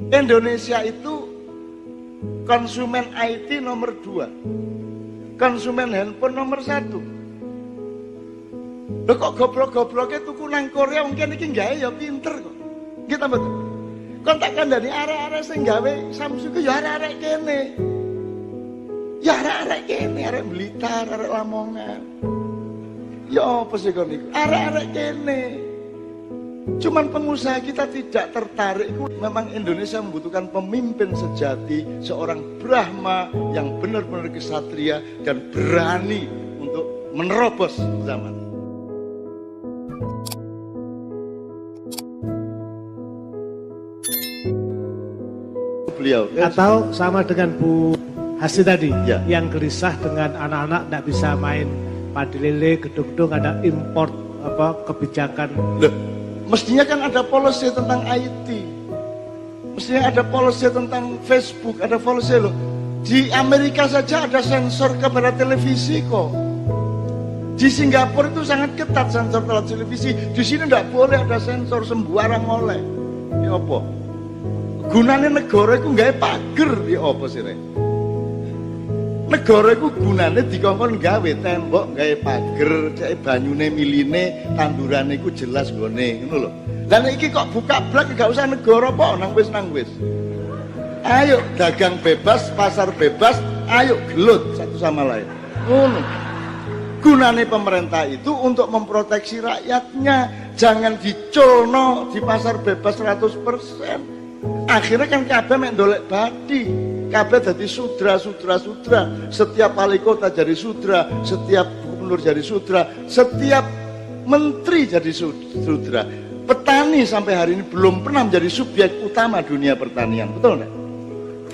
Indonesia itu konsumen IT nomor 2, konsumen handphone nomor 1. Loh kok goblok-gobloknya tuku nang Korea mungkin iki gawe ya pinter kok. Kita betul. Kontak kandhani arek-arek sing gawe Samsung ya arek-arek kene. Ya arek-arek kene, arek Blitar, arek Lamongan. Ya apa sih kon iku? Arek-arek kene. Cuman pengusaha kita tidak tertarik. Memang Indonesia membutuhkan pemimpin sejati, seorang Brahma yang benar-benar kesatria dan berani untuk menerobos zaman. Beliau atau sama dengan Bu Hasti tadi ya, yang gelisah dengan anak-anak tidak bisa main padi lele, gedung-gedung, ada import kebijakan. Loh, mestinya kan ada policy tentang IT, mestinya ada policy tentang Facebook, ada policy loh. Di Amerika saja ada sensor kepada televisi kok. Di Singapura itu sangat ketat sensor terhadap televisi. Di sini tidak boleh ada sensor sembarang oleh. Ya apa? Gunanya negara itu nggak pager ya apa sih Rek? Negara itu gunanya dikongkon gawe tembok, gawe pager, cek banyune miline, tandurane itu jelas gone, ngono lho. Dan iki kok buka blak gak usah negara po, nang wis. Ayo dagang bebas, pasar bebas, ayo gelut satu sama lain. Ngono. Gunanya pemerintah itu untuk memproteksi rakyatnya, jangan diculno di pasar bebas 100%. Akhirnya kan kabeh mek ndolek badi, kabeh dadi sudra. Setiap wali kota jadi sudra, setiap gubernur jadi sudra, setiap menteri jadi sudra. Petani sampai hari ini belum pernah menjadi subjek utama dunia pertanian, betul enggak?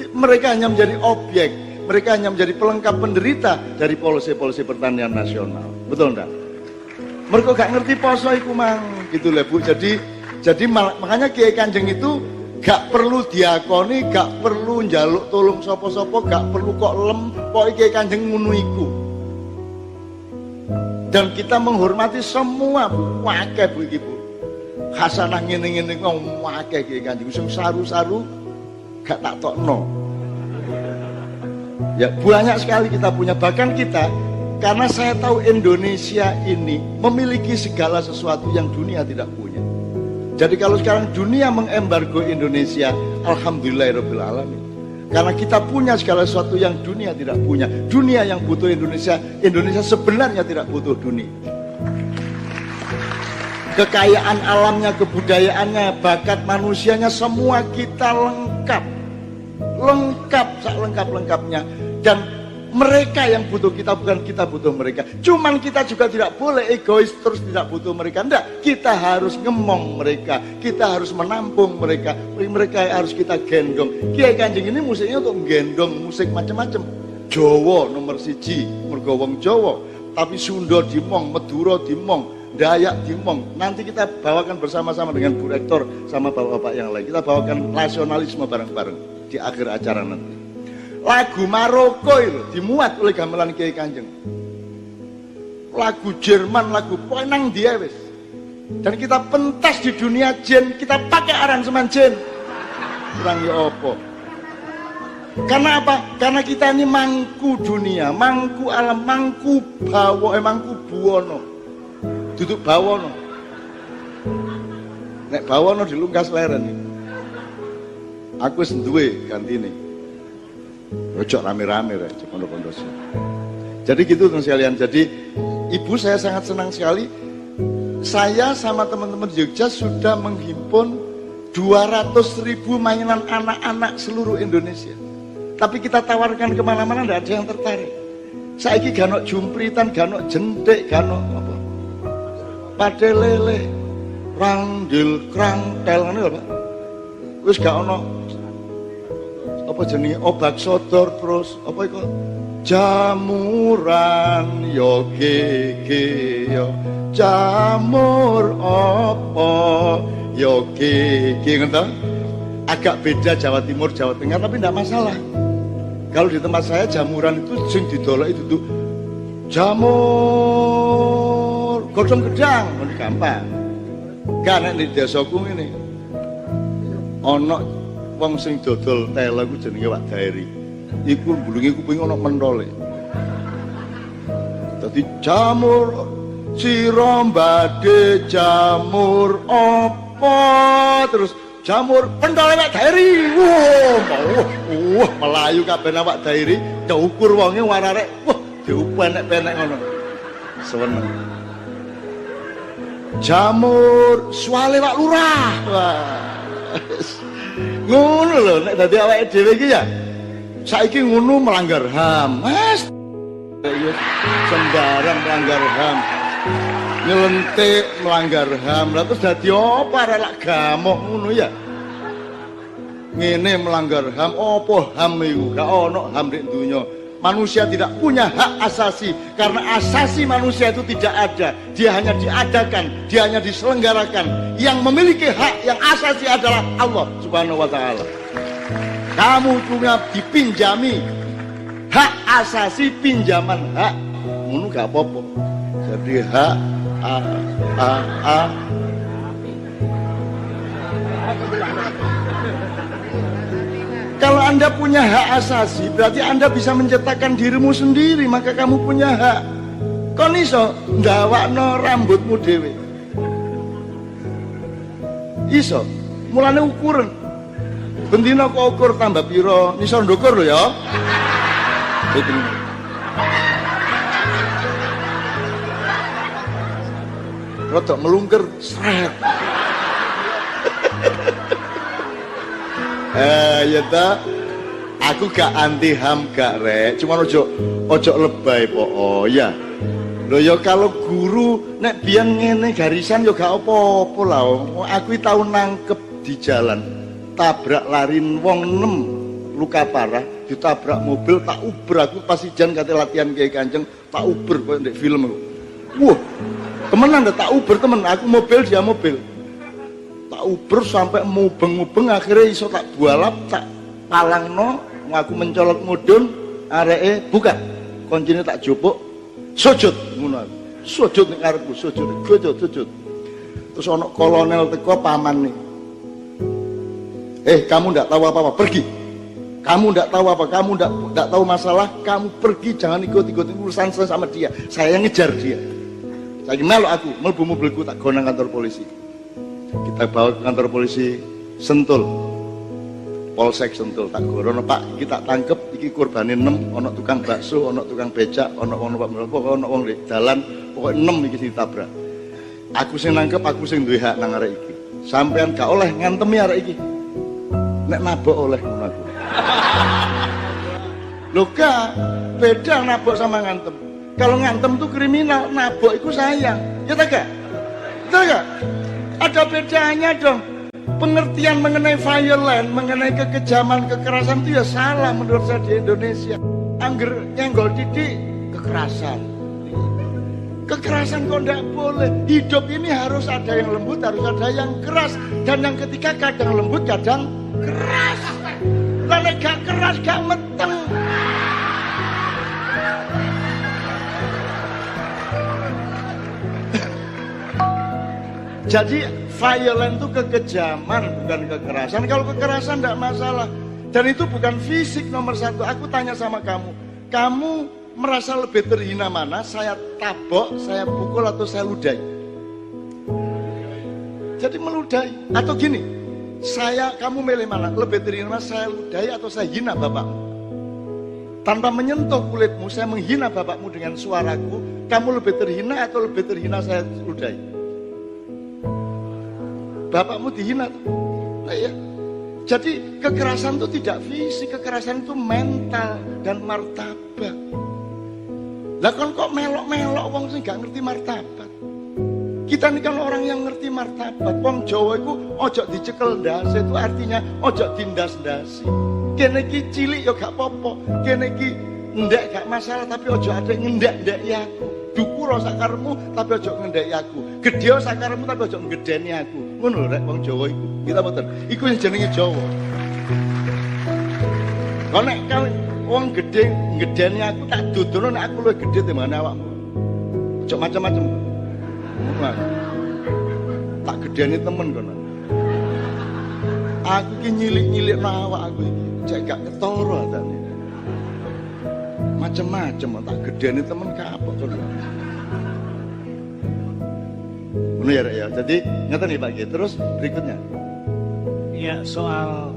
Mereka hanya menjadi objek, mereka hanya menjadi pelengkap penderita dari polisi-polisi pertanian nasional, betul enggak? Mereka gak ngerti poso iku mang, gitu lah Bu. Jadi makanya Kiai Kanjeng itu gak perlu diakoni, gak perlu njaluk tolong sopo-sopo, gak perlu kok lem, pokoke Kiai Kanjeng ngono iku. Dan kita menghormati semua Bu, akeh Bu iki Bu. Hasanah ngene-ngene kok akeh Kiai Kanjeng, sing saru-saru gak tak tokno. Ya banyak sekali kita punya, bahkan kita, karena saya tahu Indonesia ini memiliki segala sesuatu yang dunia tidak punya. Jadi kalau sekarang dunia mengembargo Indonesia, alhamdulillahirabbil alamin. Karena kita punya segala sesuatu yang dunia tidak punya. Dunia yang butuh Indonesia, Indonesia sebenarnya tidak butuh dunia. Kekayaan alamnya, kebudayaannya, bakat manusianya, semua kita lengkap. Lengkap, lengkap-lengkapnya. Dan mereka yang butuh kita, bukan kita butuh mereka. Cuman kita juga tidak boleh egois terus tidak butuh mereka. Enggak, kita harus ngemong mereka, kita harus menampung mereka, mereka harus kita gendong. Kiai Kanjeng ini musiknya untuk gendong musik macam-macam. Jawa nomor 1, mergo wong Jawa. Tapi Sunda dimong, Madura dimong, Dayak dimong. Nanti kita bawakan bersama-sama dengan Bu Rektor sama bapak-bapak yang lain. Kita bawakan nasionalisme bareng-bareng di akhir acara nanti. Lagu Maroko itu dimuat oleh gamelan Kiai Kanjeng. Lagu Jerman, lagu Poenang dia wis. Dan kita pentas di dunia jin, kita pakai aransemen jin. Kurang ya apa? Karena apa? Karena kita ini mangku dunia, mangku alam, mangku mangku buwono. Duduk bawono. Nek bawono dilungkas leren. Aku wis duwe gantine. Ojo rame-rame rek, pondok-pondok. Jadi gitu teman sekalian. Jadi ibu saya sangat senang sekali. Saya sama teman-teman di Jogja sudah menghimpun 200.000 mainan anak-anak seluruh Indonesia. Tapi kita tawarkan kemana-mana tidak ada yang tertarik. Saiki ganok jumpritan, ganok jendek, ganok apa? Pade lele, randil, krangtel, ini apa? Wis gak ono apa jenis obak sodor terus apa itu jamuran yo gege yo jamur apa yo gege ngerti? Agak beda Jawa Timur Jawa Tengah tapi tidak masalah. Kalau di tempat saya jamuran itu sing didolak itu tuh jamur godong gedang gampang. Kan nek di desaku ngene. Ana wong sing dodol tele ku jenenge Pak Dairi. Iku mbulunge kuping ana mentole. Dadi jamur sira badhe jamur apa terus jamur pentole Pak Dairi. Wah, melayu kabeh Pak Dairi, diukur wonge warare. Wah, diupenek-penek ngono. Seneng. Jamur suale Pak Lurah. Wah. Ngono lho nek dadi awake dhewe iki ya. Saiki ngono melanggar HAM. Mas. Sembarang melanggar HAM. Nyelentik melanggar HAM. Lah terus dadi apa rek gamok ngono ya. Ngene melanggar HAM, apa HAM iku? Gak ono HAM di dunya. Manusia tidak punya hak asasi karena asasi manusia itu tidak ada. Dia hanya diadakan, dia hanya diselenggarakan. Yang memiliki hak yang asasi adalah Allah Subhanahu wa taala. Kamu punya dipinjami hak asasi pinjaman hak. Ngono gak apa-apa. Jadi hak Kalau Anda punya hak asasi, berarti Anda bisa menciptakan dirimu sendiri, maka kamu punya hak. Kon iso ndawakno rambutmu dhewe. Iso. Mulane ukuran. Bendina kok ukur tambah piro, iso ndukur lho ya. Itu. Rodok melungker sret. Ya ta, aku gak anti HAM gak rek, cuma ojo lebay po. Oh ya, lo ya kalau guru nek biyen ngene garisan yo gak apa-apa lah. Aku tau nangkep di jalan, tabrak lari wong 6 luka parah, ditabrak mobil tak uber aku pas ijan kate latihan Kiai Kanjeng tak uber koyo ndek film aku. Wah, temenan tak uber temen, aku mobil dia mobil. Tak uber sampai mubeng-mubeng akhirnya iso tak bualap tak palangno aku mencolot mudun areke buka kuncine tak jupuk sujud ngono sujud ning karepku sujud terus ana kolonel teko paman nih kamu ndak tahu apa-apa pergi kamu ndak tahu apa kamu ndak tahu masalah kamu pergi jangan ikut-ikutin urusan saya sama dia saya ngejar dia saya melok aku mlebu mobilku tak gonang kantor polisi. Kita bawa ke kantor polisi Sentul, Polsek Sentul. Tak gorono Pak, kita tangkep iki kurbane 6, ono tukang bakso, ono tukang becak, ono Pak Mulpo, ono wong di dalan, pokoknya 6 iki ditabrak. Aku sing nangkep, aku sing duwe hak nang arek iki. Sampean gak oleh ngantemi arek iki. Nek nabok oleh ngono aku. Lho gak, beda nabok sama ngantem. Kalau ngantem tuh kriminal, nabok itu sayang. Ya tak gak? Tak gak? Ada bedanya dong. Pengertian mengenai violent, mengenai kekejaman, kekerasan itu ya salah menurut saya di Indonesia. Angger nyenggol titik, kekerasan. Kekerasan kok enggak boleh. Hidup ini harus ada yang lembut, harus ada yang keras. Dan yang ketiga kadang lembut, kadang keras. Kalau gak keras, gak meteng. Jadi violent itu kekejaman bukan kekerasan. Kalau kekerasan tidak masalah. Dan itu bukan fisik nomor satu. Aku tanya sama kamu, kamu merasa lebih terhina mana? Saya tabok, saya pukul atau saya ludahi? Jadi meludahi. Atau gini, kamu milih mana? Lebih terhina mana? Saya ludahi atau saya hina bapakmu? Tanpa menyentuh kulitmu, saya menghina bapakmu dengan suaraku. Kamu lebih terhina atau lebih terhina saya ludahi? Bapakmu dihina tuh. Nah ya. Jadi kekerasan itu tidak fisik, kekerasan itu mental dan martabat. Lah kan kok melok-melok wong sing gak ngerti martabat. Kita ini kan orang yang ngerti martabat. Wong Jawa itu ojo dicekel ndas, itu artinya ojo dindas-ndasi. Kene iki cilik ya gak apa-apa. Kene iki ndek gak masalah tapi ojo ada ngendek-ndeki aku. Dukur sakarmu tapi ojo ngendeki aku. Gedhe sakarmu tapi ojo ngedeni aku. Ngono rek wong Jawa iku. Kita mboten. Iku sing jenenge Jawa. Kok nek wong gedhe ngedeni aku tak dudono nek aku luwih gedhe timbangane awakmu. Ojo macam-macam. Tak gedeni temen kono. Aku ki nyilik-nyilik awak aku iki, cek gak ketara atane. Macem-macem tak gedeni temen kapok kono. Ngono ya, Rek ya. Jadi ngeten nih Pak Ki. Terus berikutnya. Ya soal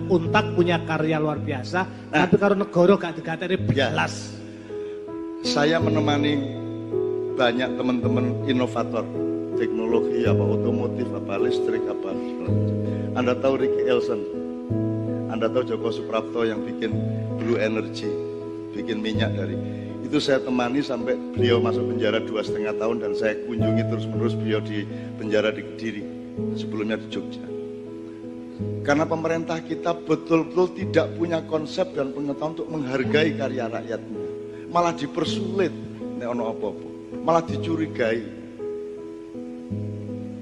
Untak punya karya luar biasa, tapi kalau negara gak digateni belas. Saya menemani banyak teman-teman inovator teknologi apa otomotif apa listrik apa. Anda tahu Ricky Elson, Anda tahu Joko Suprapto yang bikin Blue Energy, bikin minyak dari itu saya temani sampai beliau masuk penjara 2,5 tahun dan saya kunjungi terus-menerus beliau di penjara di Kediri, sebelumnya di Jogja. Karena pemerintah kita betul-betul tidak punya konsep dan pengetahuan untuk menghargai karya rakyatnya. Malah dipersulit, nek ono apa-apa. Malah dicurigai.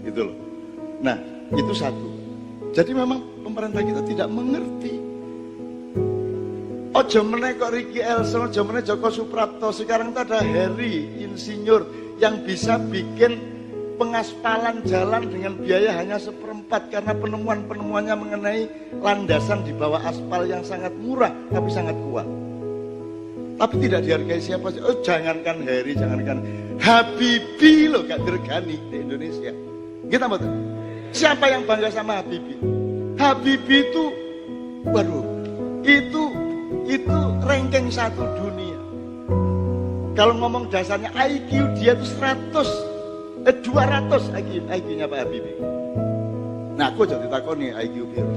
Gitu loh. Nah, itu satu. Jadi memang pemerintah kita tidak mengerti. Ojo meneh kok Ricky Elson, ojo meneh Joko Suprapto. Sekarang itu ada Heri, insinyur yang bisa bikin pengaspalan jalan dengan biaya hanya 1/4 karena penemuan-penemuannya mengenai landasan di bawah aspal yang sangat murah tapi sangat kuat. Tapi tidak dihargai siapa sih. Oh jangankan Heri, jangankan Habibie loh gak diregani di Indonesia. Kita betul. Siapa yang bangga sama Habibie? Habibie itu, waduh, itu ranking 1 dunia. Kalau ngomong dasarnya IQ dia itu 200 IQ-nya Pak Habibie. Nah aku jadi takoni IQ biru.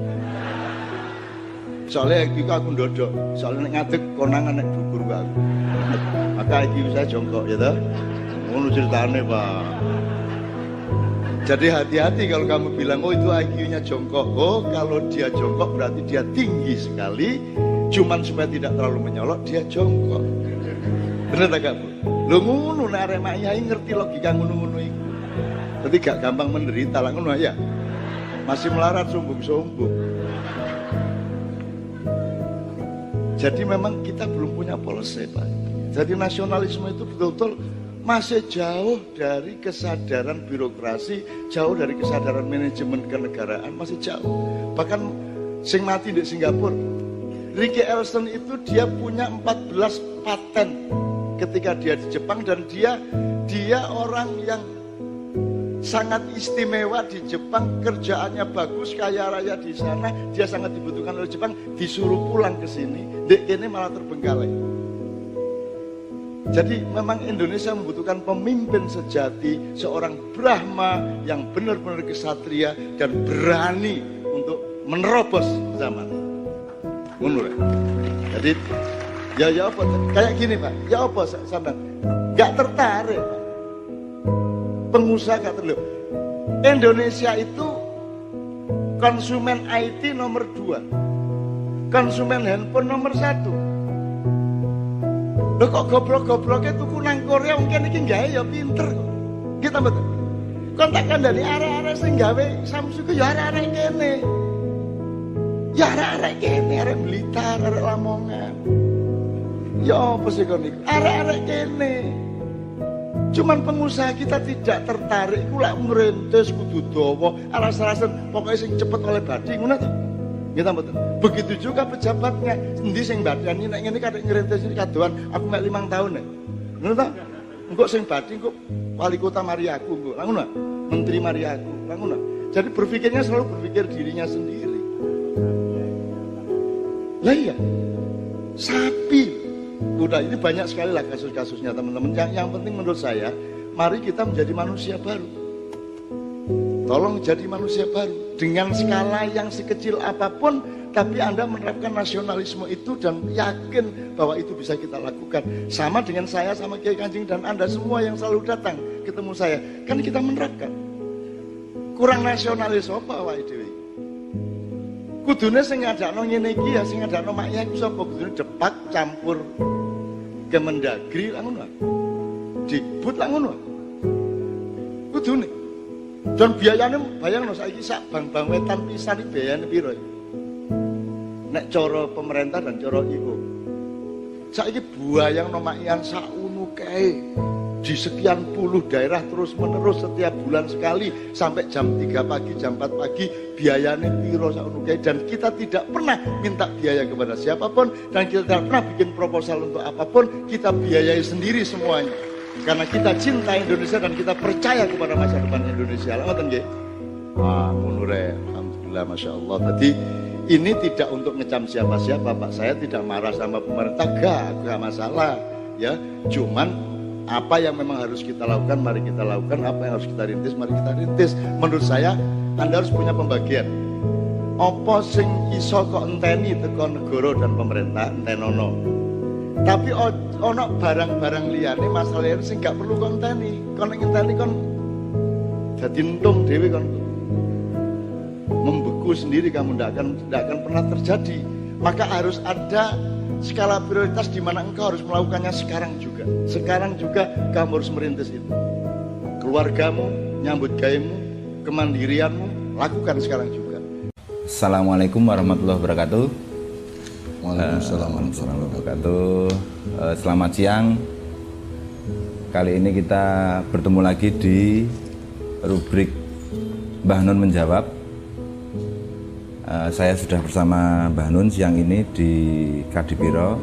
Soalnya IQ aku ndodok, soalnya ngadeg konangan nek dukur aku. Maka IQ saya jongkok ya toh. Ngono ceritane Pak. Jadi hati-hati kalau kamu bilang oh itu IQ-nya jongkok. Oh kalau dia jongkok berarti dia tinggi sekali. Cuman supaya tidak terlalu menyolok dia jongkok. Bener tak Kak Bu? Lho ngono nek arek mak yai ngerti logika ngono-ngono iku. Dadi gak gampang menderita lah ngono ya. Masih melarat sombong-sombong. Jadi memang kita belum punya policy, Pak. Jadi nasionalisme itu betul-betul masih jauh dari kesadaran birokrasi, jauh dari kesadaran manajemen kenegaraan, masih jauh. Bahkan sing mati di Singapura, Ricky Elson itu dia punya 14 paten ketika dia di Jepang dan dia orang yang sangat istimewa di Jepang, kerjaannya bagus, kaya raya di sana, dia sangat dibutuhkan oleh Jepang, disuruh pulang ke sini, dek ini malah terbengkalai. Jadi memang Indonesia membutuhkan pemimpin sejati, seorang Brahma yang benar-benar kesatria dan berani untuk menerobos zaman. Menurut. Jadi ya apa? Kayak gini Pak, ya apa sampean? Gak tertarik Pak. Pengusaha gak terlalu. Indonesia itu konsumen IT nomor 2, konsumen handphone nomor 1. Loh kok goblok-gobloknya tuku nang Korea mungkin iki gawe ya pinter kok. Kita betul. Kontakkan dari arah-arah sing gawe Samsung ya arah-arah kene. Ya arah-arah kene, arah Blitar, arah Lamongan. Ya apa sih kon iki? Arah-arah kene. Cuman pengusaha kita tidak tertarik, iku lek ngrentes kudu dawa, alas-alasan pokoknya sing cepet oleh badi ngono to. Kita betul. Begitu juga pejabatnya, endi sing badani nek ngene kadek ngrentes iki kadoan aku mek 5 tahun nek. Ngono to? Engko sing badi engko wali kota mari aku engko. Lah ngono. Menteri mari aku. Lah ngono. Jadi berpikirnya selalu berpikir dirinya sendiri. Lah iya. Sapi. Udah ini banyak sekali lah kasus-kasusnya teman-teman. Yang penting menurut saya, mari kita menjadi manusia baru. Tolong jadi manusia baru dengan skala yang sekecil apapun, tapi Anda menerapkan nasionalisme itu dan yakin bahwa itu bisa kita lakukan. Sama dengan saya, sama Kiai Kanjeng dan Anda semua yang selalu datang ketemu saya, kan kita menerapkan. Kurang nasionalis apa awake dhewe? Kudune sing ngadakno ngene iki ya sing ngadakno maknya iku sapa? Kudune Depak campur Kemendagri lah ngono. Dikbud lah ngono. Kudune. Dan biayane bayangno saiki sak bang-bang wetan pisan iki biayane piro? Nek cara pemerintah dan cara iku. Saiki buayang nomakian sak unu kae di sekian puluh daerah terus menerus setiap bulan sekali sampai jam 3 pagi, jam 4 pagi, biayanya piro saunukai, dan kita tidak pernah minta biaya kepada siapapun dan kita tidak pernah bikin proposal untuk apapun, kita biayai sendiri semuanya karena kita cinta Indonesia dan kita percaya kepada masa depan Indonesia. Ngoten nggih. Wah, ngono re. Alhamdulillah, Masya Allah. Jadi ini tidak untuk ngecam siapa-siapa, Pak. Saya tidak marah sama pemerintah, gak masalah ya. Cuman apa yang memang harus kita lakukan, mari kita lakukan. Apa yang harus kita rintis, mari kita rintis. Menurut saya, Anda harus punya pembagian. Apa sing iso kok enteni teko negara dan pemerintah, entenono. Tapi ono barang-barang liyane, masalah liyane sing gak perlu konteni. Kon ngenteni kon dadi entung dhewe kon. Membeku sendiri, kamu tidak akan pernah terjadi. Maka harus ada skala prioritas di mana engkau harus melakukannya sekarang juga. Sekarang juga kamu harus merintis itu. Keluargamu, nyambut gayemu, kemandirianmu, lakukan sekarang juga. Assalamualaikum warahmatullahi wabarakatuh. Waalaikumsalam warahmatullahi wabarakatuh. Selamat siang. Kali ini kita bertemu lagi di rubrik Mbah Nun Menjawab. Saya sudah bersama Mbah Nun siang ini di Kadipiro.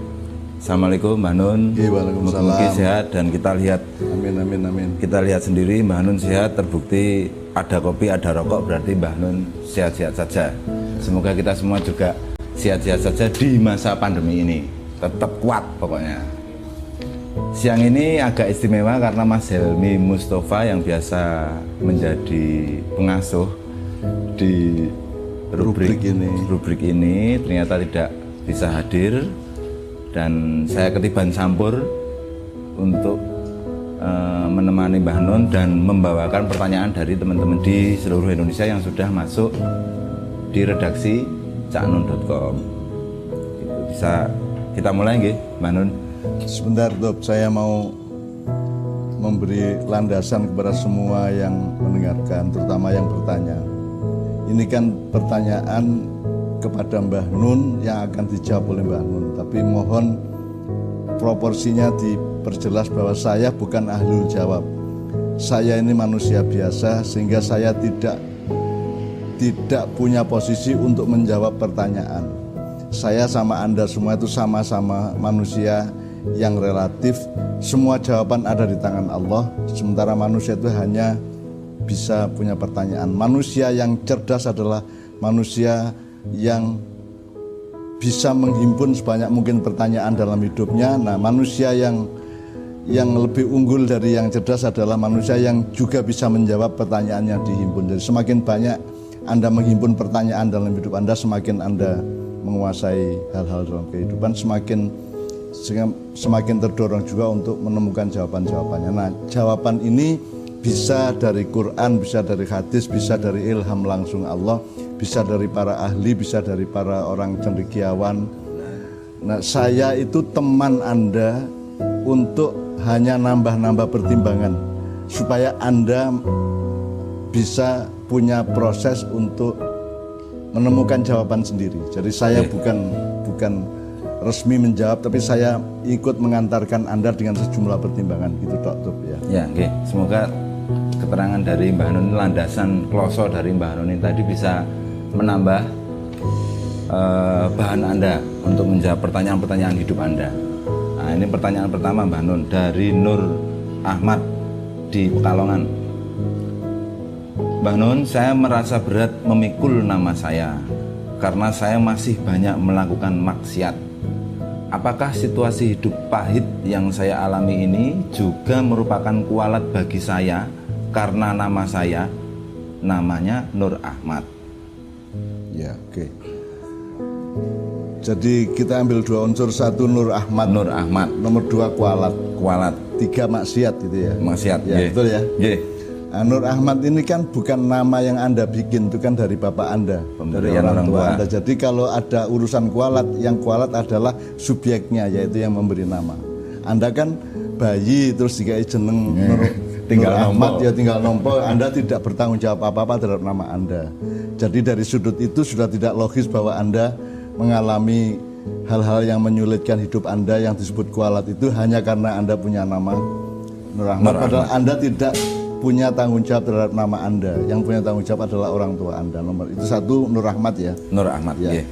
Assalamualaikum Mbah Nun. Waalaikumsalam. Mungkin sehat dan kita lihat. Amin. Kita lihat sendiri Mbah Nun sehat, terbukti ada kopi, ada rokok, berarti Mbah Nun sehat-sehat saja. Semoga kita semua juga sehat-sehat saja di masa pandemi ini. Tetap kuat pokoknya. Siang ini agak istimewa karena Mas Helmi Mustafa yang biasa menjadi pengasuh di rubrik ini ternyata tidak bisa hadir, dan saya ketiban campur untuk menemani Mbah Nun dan membawakan pertanyaan dari teman-teman di seluruh Indonesia yang sudah masuk di redaksi caknun.com. Bisa kita mulai nggih, Mbah Nun? Sebentar, Dop, saya mau memberi landasan kepada semua yang mendengarkan, terutama yang bertanya. Ini kan pertanyaan kepada Mbah Nun yang akan dijawab oleh Mbah Nun, tapi mohon proporsinya diperjelas bahwa saya bukan ahlul jawab. Saya ini manusia biasa, sehingga saya tidak punya posisi untuk menjawab pertanyaan. Saya sama Anda semua itu sama-sama manusia yang relatif, semua jawaban ada di tangan Allah, sementara manusia itu hanya bisa punya pertanyaan. Manusia yang cerdas adalah manusia yang bisa menghimpun sebanyak mungkin pertanyaan dalam hidupnya. Nah, manusia yang lebih unggul dari yang cerdas adalah manusia yang juga bisa menjawab pertanyaan yang dihimpun. Jadi semakin banyak Anda menghimpun pertanyaan dalam hidup Anda, semakin Anda menguasai hal-hal dalam kehidupan, semakin terdorong juga untuk menemukan jawaban-jawabannya. Nah, jawaban ini bisa dari Quran, bisa dari hadis, bisa dari ilham langsung Allah, bisa dari para ahli, bisa dari para orang cendekiawan. Nah, saya itu teman Anda untuk hanya nambah-nambah pertimbangan supaya Anda bisa punya proses untuk menemukan jawaban sendiri. Jadi saya bukan resmi menjawab, tapi saya ikut mengantarkan Anda dengan sejumlah pertimbangan gitu, Dok, ya. Ya, oke. Semoga keterangan dari Mbah Nun, landasan kloso dari Mbah Nun ini tadi bisa menambah bahan Anda untuk menjawab pertanyaan-pertanyaan hidup Anda. Nah, ini pertanyaan pertama Mbah Nun dari Nur Ahmad di Pekalongan. Mbah Nun, saya merasa berat memikul nama saya karena saya masih banyak melakukan maksiat. Apakah situasi hidup pahit yang saya alami ini juga merupakan kualat bagi saya karena nama saya namanya Nur Ahmad? Ya, oke. Jadi kita ambil dua unsur, satu Nur Ahmad, nomor dua kualat, tiga maksiat gitu ya. Maksiat, ya, betul ya. Nah, Nur Ahmad ini kan bukan nama yang Anda bikin, itu kan dari bapak Anda, dari orang tua Anda. Jadi kalau ada urusan kualat, yang kualat adalah subjeknya, yaitu yang memberi nama. Anda kan bayi terus dikai jeneng Nur Ahmad, ya tinggal nompo. Anda tidak bertanggung jawab apa-apa terhadap nama Anda. Jadi dari sudut itu sudah tidak logis bahwa Anda mengalami hal-hal yang menyulitkan hidup Anda yang disebut kualat itu hanya karena Anda punya nama Nur Ahmad. Padahal Anda tidak punya tanggung jawab terhadap nama Anda. Yang punya tanggung jawab adalah orang tua Anda. Nomor itu satu Nur Ahmad ya. Nur Ahmad Ya. nggih.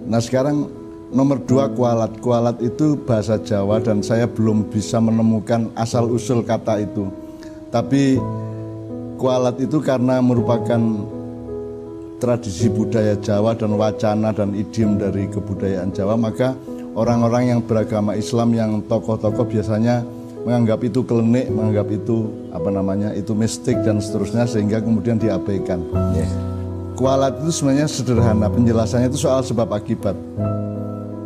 Nah sekarang nomor 2 kualat. Kualat itu bahasa Jawa dan saya belum bisa menemukan asal usul kata itu. Tapi kualat itu karena merupakan tradisi budaya Jawa dan wacana dan idiom dari kebudayaan Jawa, maka orang-orang yang beragama Islam yang tokoh-tokoh biasanya menganggap itu klenik, menganggap itu itu mistik dan seterusnya, sehingga kemudian diabaikan. Yes. Kualat itu sebenarnya sederhana, penjelasannya itu soal sebab akibat.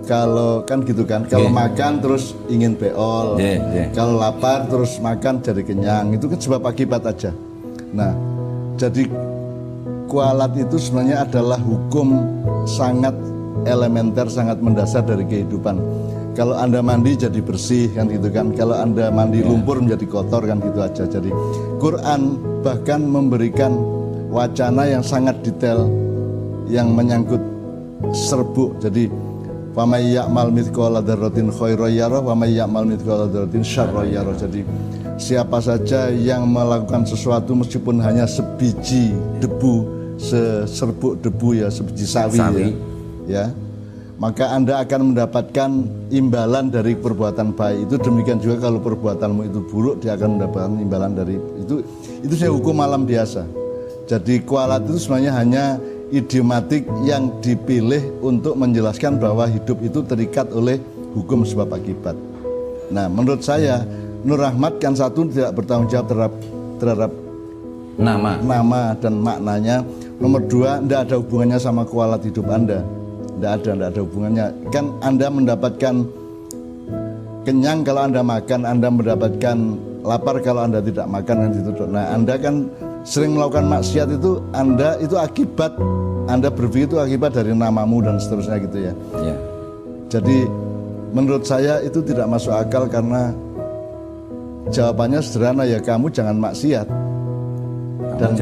Kalau kan gitu kan, kalau makan terus ingin beol, kalau lapar terus makan jadi kenyang, itu kan sebab akibat aja. Nah, jadi kualat itu sebenarnya adalah hukum sangat elementer, sangat mendasar dari kehidupan. Kalau Anda mandi jadi bersih kan gitu kan, kalau Anda mandi lumpur menjadi kotor kan gitu aja. Jadi Quran bahkan memberikan wacana yang sangat detail yang menyangkut serbuk. Jadi wa may ya'mal mithqala dzarratin khairan yarah wa may ya'mal mithqala dzarratin syarran yarah. Jadi siapa saja yang melakukan sesuatu meskipun hanya sebiji debu, seserbuk debu ya, sebiji sawi. Ya, maka Anda akan mendapatkan imbalan dari perbuatan baik itu. Demikian juga kalau perbuatanmu itu buruk, dia akan mendapatkan imbalan dari itu. Itu saya hukum alam biasa. Jadi kualat itu sebenarnya hanya idiomatik yang dipilih untuk menjelaskan bahwa hidup itu terikat oleh hukum sebab akibat. Nah, menurut saya Nur Ahmad kan satu tidak bertanggung jawab terhadap nama dan maknanya. Nomor 2, tidak ada hubungannya sama kualat hidup Anda. Tidak ada hubungannya. Kan Anda mendapatkan kenyang kalau Anda makan, Anda mendapatkan lapar kalau Anda tidak makan kan gitu. Nah, Anda kan sering melakukan maksiat itu, Anda itu akibat, Anda berpikir itu akibat dari namamu dan seterusnya gitu ya. Jadi menurut saya itu tidak masuk akal karena jawabannya sederhana ya, kamu jangan maksiat. Dan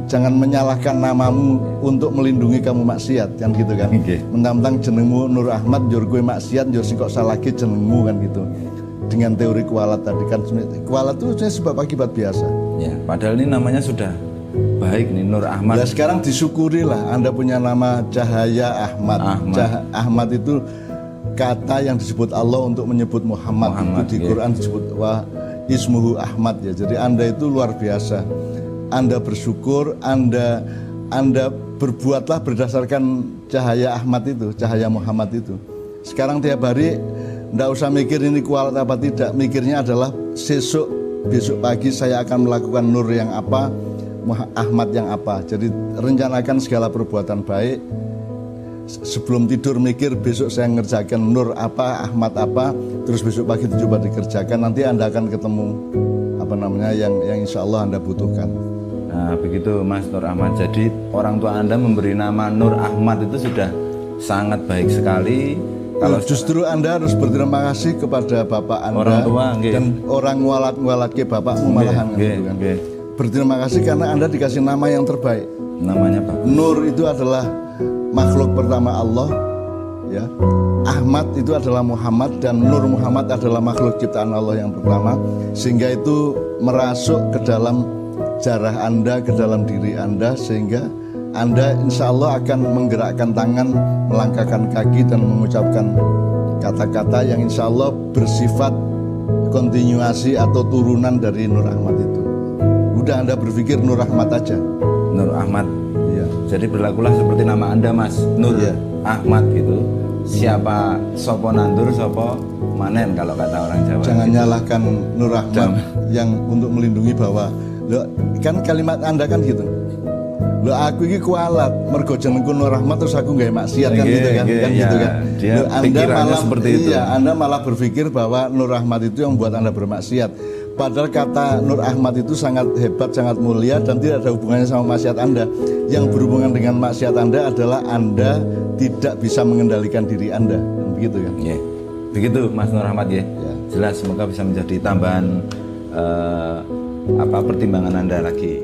jangan menyalahkan namamu untuk melindungi kamu maksiat kan gitu kan. Mentang-mentang jenengmu Nur Ahmad njur kowe maksiat njur sing kok salahke jenengmu kan gitu. Dengan teori kualat tadi kan, kualat itu sebab akibat biasa. Ya, padahal ini namanya sudah baik nih, Nur Ahmad. Ya sekarang disyukurilah Anda punya nama Cahaya Ahmad. Ahmad itu kata yang disebut Allah untuk menyebut Muhammad itu di Quran disebut Ismuhu Ahmad ya. Jadi Anda itu luar biasa. Anda bersyukur, Anda berbuatlah berdasarkan cahaya Ahmad itu, cahaya Muhammad itu. Sekarang tiap hari tidak usah mikir ini kualat apa tidak, mikirnya adalah besok pagi saya akan melakukan nur yang apa, Ahmad yang apa. Jadi rencanakan segala perbuatan baik. Sebelum tidur mikir besok saya ngerjakan nur apa, Ahmad apa, terus besok pagi itu coba dikerjakan, nanti Anda akan ketemu yang insya Allah Anda butuhkan. Nah begitu Mas Nur Ahmad. Jadi orang tua Anda memberi nama Nur Ahmad itu sudah sangat baik sekali. Kalau justru Anda harus berterima kasih kepada bapak Anda, orang tua, dan orang ngualat ke bapakmu malahan gitu kan. Berterima kasih karena Anda dikasih nama yang terbaik. Namanya bagus. Nur itu adalah makhluk pertama Allah ya. Ahmad itu adalah Muhammad, dan Nur Muhammad adalah makhluk ciptaan Allah yang pertama, sehingga itu merasuk ke dalam jarah Anda, ke dalam diri Anda, sehingga Anda insya Allah akan menggerakkan tangan, melangkahkan kaki dan mengucapkan kata-kata yang insya Allah bersifat kontinuasi atau turunan dari Nur Ahmad itu. Udah Anda berpikir Nur Ahmad aja. Nur Ahmad. Jadi berlakulah seperti nama Anda Mas, Nur Ahmad gitu. Siapa sopo nandur, sopo manen kalau kata orang Jawa. Jangan gitu. nyalahkan Nur Ahmad yang untuk melindungi bahwa kan kalimat Anda kan gitu. Aku ini kualat, mergo jenengku Nur Ahmad terus aku nggak maksiat kan gitu kan, gitu kan. Anda malah seperti itu. Anda malah berpikir bahwa Nur Ahmad itu yang membuat Anda bermaksiat. Padahal kata Nur Ahmad itu sangat hebat, sangat mulia, dan tidak ada hubungannya sama maksiat Anda. Yang berhubungan dengan maksiat Anda adalah Anda tidak bisa mengendalikan diri Anda. Begitu kan? Begitu Mas Nur Ahmad ya. Jelas, semoga bisa menjadi tambahan pertimbangan Anda lagi.